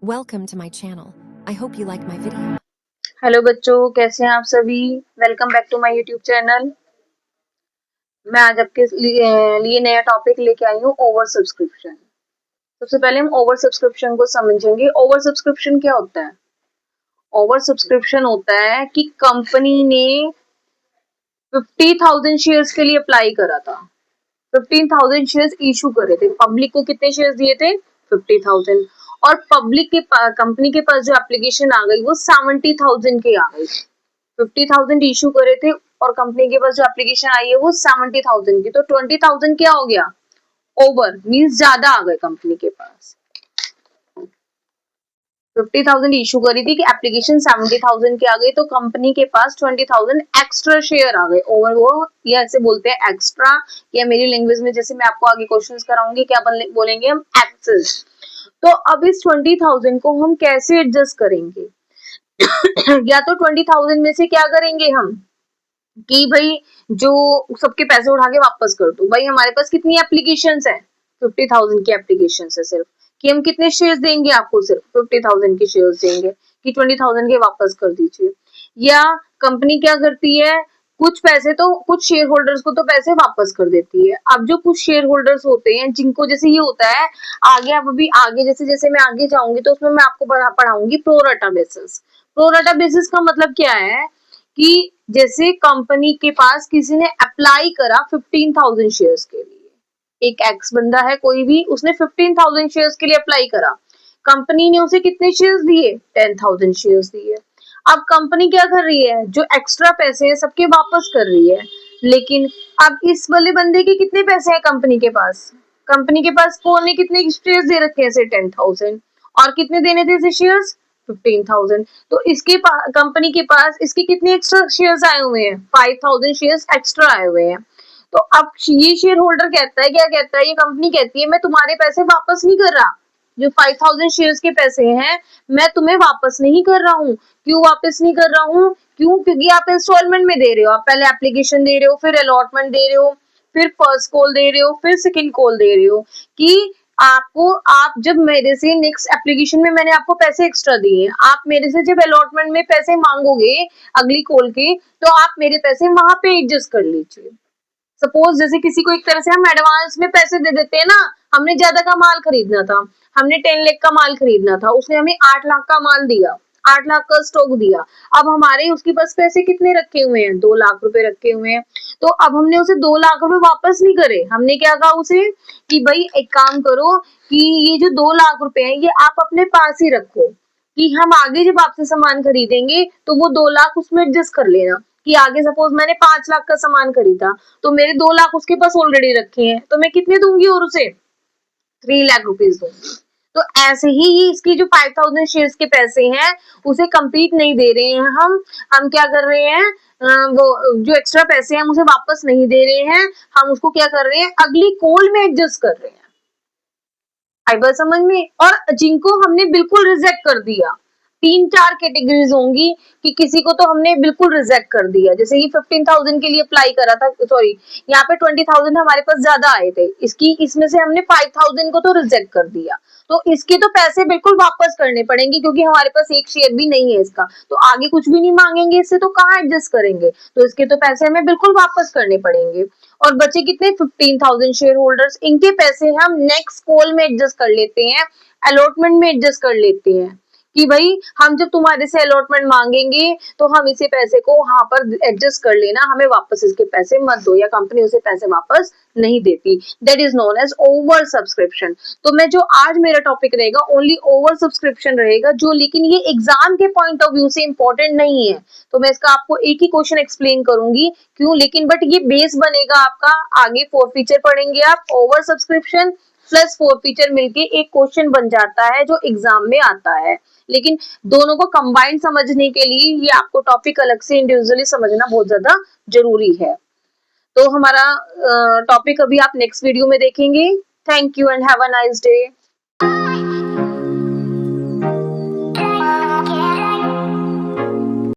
Welcome to my channel. I hope you like my video. Hello बच्चों, कैसे हैं आप सभी। Welcome back to my YouTube channel. मैं आज आपके लिए नया टॉपिक लेके आई हूँ, ओवर सब्सक्रिप्शन। सबसे पहले हम ओवर सब्सक्रिप्शन को समझेंगे। ओवर सब्सक्रिप्शन क्या होता है? ओवर सब्सक्रिप्शन होता है कि कंपनी ने 50,000 शेयर्स के लिए अप्लाई करा था। 15,000 शेयर्स इशू करे थे। पब्लिक को कितने शेयर्स दिए थे? 50,000। और पब्लिक के कंपनी के पास जो एप्लीकेशन आ गई वो 70,000 की आ गई। 50,000 इशू करे थे और कंपनी के पास जो एप्लीकेशन आई है वो 70,000 की, तो 20,000 क्या हो गया? ओवर मींस ज्यादा आ गए कंपनी के पास। 50,000 इशू करी थी कि एप्लीकेशन 70,000 की आ गई, तो कंपनी के पास 20,000 एक्स्ट्रा शेयर आ गए। ओवर वो या ऐसे बोलते हैं एक्स्ट्रा, या मेरी लैंग्वेज में जैसे मैं आपको आगे क्वेश्चंस कराऊंगी क्या बोलेंगे हम? एक्सेस। तो अब इस 20,000 को हम कैसे एडजस्ट करेंगे? या तो 20,000 में से क्या करेंगे हम कि भाई जो सबके पैसे उठा के वापस कर दो। भाई हमारे पास कितनी एप्लीकेशंस है? 50,000 की एप्लीकेशंस है सिर्फ, कि हम कितने शेयर्स देंगे आपको? सिर्फ 50,000 के शेयर्स देंगे कि 20,000 के वापस कर दीजिए। या कंपनी क्या करती है, कुछ पैसे तो कुछ शेयर होल्डर्स को तो पैसे वापस कर देती है। अब जो कुछ शेयर होल्डर्स होते हैं जिनको जैसे ये होता है आगे, आप अभी आगे जैसे जैसे मैं आगे जाऊंगी तो उसमें मैं आपको पढ़ाऊंगी प्रोराटा बेसिस। प्रोराटा बेसिस का मतलब क्या है कि जैसे कंपनी के पास किसी ने अप्लाई करा 15,000 शेयर्स के लिए। एक एक्स बंदा है कोई भी, उसने 15,000 शेयर्स के लिए अप्लाई करा। कंपनी ने उसे कितने शेयर्स दिए? 10,000 शेयर्स दिए। अब कंपनी क्या कर रही है, जो एक्स्ट्रा पैसे हैं सबके वापस कर रही है। लेकिन अब इस वाले बंदे के कितने पैसे हैं कंपनी के पास? कंपनी के पास कौन ने कितने शेयर्स दे रखे हैं? से 10,000। और कितने देने थे इसे शेयर्स? 15,000। तो इसके कंपनी के पास इसके कितने एक्स्ट्रा शेयर्स आए हुए हैं? 5,000 शेयर्स एक्स्ट्रा आए हुए हैं। तो अब ये शेयर होल्डर कहता है, क्या कहता है, ये कंपनी कहती है मैं तुम्हारे पैसे वापस नहीं कर रहा। जो 5,000 शेयर्स के पैसे हैं मैं तुम्हें वापस नहीं कर रहा हूँ। क्यों वापस नहीं कर रहा हूँ? क्यों? क्योंकि आप इंस्टॉलमेंट में दे रहे हो। आप पहले एप्लीकेशन दे रहे हो, फिर अलॉटमेंट दे रहे हो, फिर फर्स्ट कॉल दे रहे हो, फिर सेकंड कॉल दे रहे हो। कि आपको, आप जब मेरे से नेक्स्ट एप्लीकेशन में मैंने आपको पैसे एक्स्ट्रा दिए, आप मेरे से जब अलॉटमेंट में पैसे मांगोगे अगली कॉल के, तो आप मेरे पैसे वहां पे एडजस्ट कर लीजिए। सपोज जैसे किसी को एक तरह से हम एडवांस में पैसे दे देते हैं ना। हमने ज्यादा का माल खरीदना था, हमने 10 लाख का माल खरीदना था, उसने हमें 8 लाख का माल दिया, 8 लाख का स्टॉक दिया। अब हमारे उसके पास पैसे कितने रखे हुए हैं? 2 लाख रुपए रखे हुए हैं। तो अब हमने उसे 2 लाख रुपए वापस नहीं करे। हमने क्या कहा उसे कि भाई एक काम करो कि ये जो 2 लाख रुपए हैं ये आप अपने पास ही रखो, कि हम आगे जब आपसे सामान खरीदेंगे तो वो 2 लाख उसमें एडजस्ट कर लेना। कि आगे सपोज मैंने 5 लाख का सामान खरीदा तो मेरे 2 लाख उसके पास ऑलरेडी रखे हैं, तो मैं कितने दूंगी और उसे? 3 लाख रुपीज दूंगी। तो ऐसे ही इसकी जो 5,000 शेयर्स के पैसे हैं उसे कंप्लीट नहीं दे रहे हैं हम क्या कर रहे हैं, वो जो एक्स्ट्रा पैसे हैं हम उसे वापस नहीं दे रहे हैं। हम उसको क्या कर रहे हैं, अगली कॉल में एडजस्ट कर रहे हैं। आई बात समझ में? और जिनको हमने बिल्कुल रिजेक्ट कर दिया, 3-4 कैटेगरीज होंगी कि किसी को तो हमने बिल्कुल रिजेक्ट कर दिया। जैसे कि 15,000 के लिए अप्लाई करा था, सॉरी यहाँ पे 20,000 हमारे पास ज्यादा आए थे, इसमें से हमने 5,000 को तो रिजेक्ट कर दिया। तो इसके तो पैसे बिल्कुल वापस करने पड़ेंगे क्योंकि हमारे पास एक शेयर भी नहीं है इसका, तो आगे कुछ भी नहीं मांगेंगे इससे, तो कहाँ एडजस्ट करेंगे? तो इसके तो पैसे हमें बिल्कुल वापस करने पड़ेंगे। और बचे कितने? 15,000 शेयर होल्डर्स। इनके पैसे हम नेक्स्ट कॉल में एडजस्ट कर लेते हैं, अलॉटमेंट में एडजस्ट कर लेते हैं कि भाई हम जब तुम्हारे से अलॉटमेंट मांगेंगे तो हम इसे पैसे को वहां पर एडजस्ट कर लेना, हमें वापस इसके पैसे मत दो, या कंपनी उसे पैसे वापस नहीं देती। That is known as over subscription. तो मैं जो आज मेरा टॉपिक रहेगा ओनली ओवर सब्सक्रिप्शन रहेगा, जो लेकिन ये एग्जाम के पॉइंट ऑफ व्यू से इंपॉर्टेंट नहीं है। तो मैं इसका आपको एक ही क्वेश्चन एक्सप्लेन करूंगी क्यों, लेकिन बट ये बेस बनेगा आपका। आगे 4 फीचर पढ़ेंगे आप, ओवर सब्सक्रिप्शन प्लस 4 फीचर मिलके एक क्वेश्चन बन जाता है जो एग्जाम में आता है। लेकिन दोनों को कंबाइंड समझने के लिए ये आपको टॉपिक अलग से इंडिविजुअली समझना बहुत ज्यादा जरूरी है। तो हमारा टॉपिक अभी आप नेक्स्ट वीडियो में देखेंगे। Thank you and have a nice day.